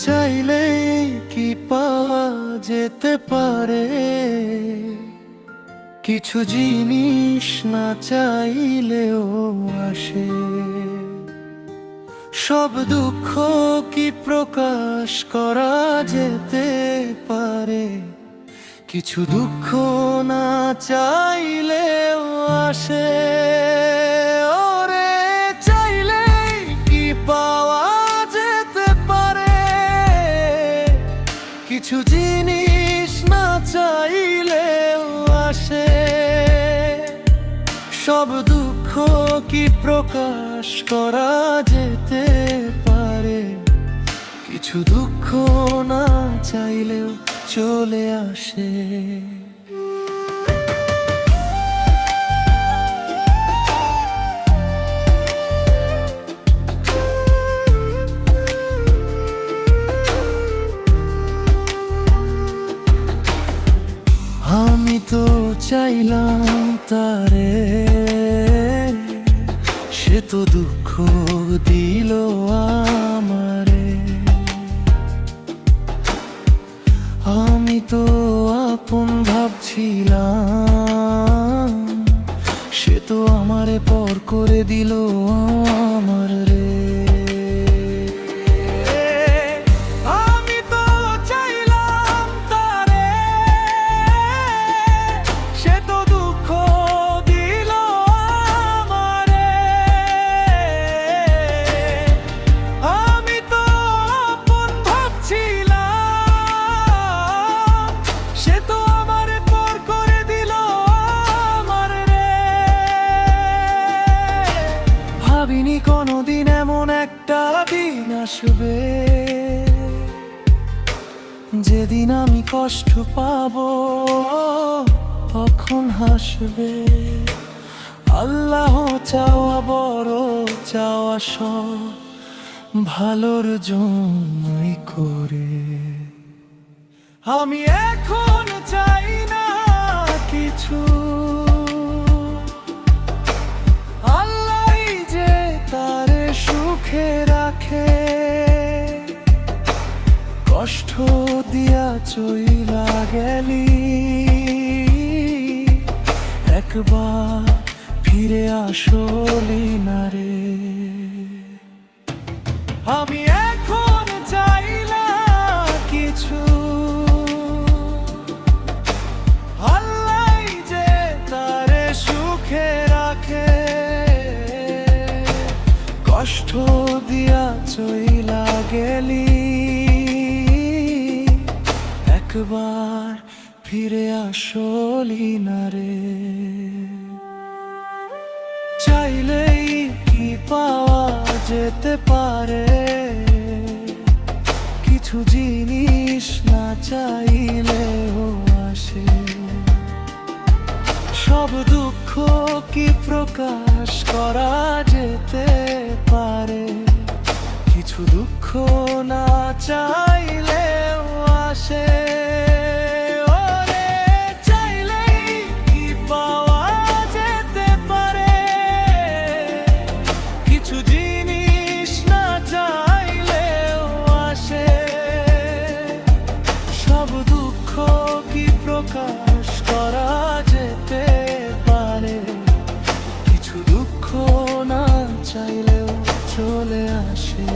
চাইলেই কি পাওয়া যেতে পারে, কিছু জিনিস না চাইলেও আসে। সব দুঃখ কি প্রকাশ করা যেতে পারে, কিছু দুঃখ না চাইলেও আসে। ওরে চাইলেই কি পাওয়া যেতে পারে, কিছু জিনিস না চাইলেও আসে। সব দুঃখ কি প্রকাশ করা যেতে পারে, কিছু দুঃখ না চাইলেও চলে আসে। আমি তো চাইলাম তারে, সে তো দুঃখ দিল আমারে। আমি তো আপন ভাবছিলাম, সে তো আমারে পর করে দিল আমার রে। ভাবিনি কোনোদিন এমন একটা দিন আসবে, যেদিন আমি কষ্ট পাবো তখন হাসবে। আল্লাহ চাওয়া বড় চাওয়া সব ভালোর জন্যই করে। আমি এখন চাই না কিছু, সুখে রাখে। কষ্ট দিয়া চইলা গেলি, একবার ফিরে আসলি না রে। আমি এখন চাই না কিছু, আল্লাহ যে তারে সুখে রাখে। কষ্ট দিয়া চইলা গেলি, একবার ফিরে আসলি না রে। চাইলেই কি পাওয়া যেতে পারে, কিছু জিনিস না চাইলেও আসে। সব দুঃখ কি প্রকাশ করা যেতে পারে, কিছু দুঃখ না চাইলেও আসে। ওরে চাইলেই কি পাওয়া যেতে পারে, কিছু জিনিস না চাইলেও আসে। সব দুঃখ কি প্রকাশ করা যেতে পারে, কিছু দুঃখ না চাইলেও চলে আসে।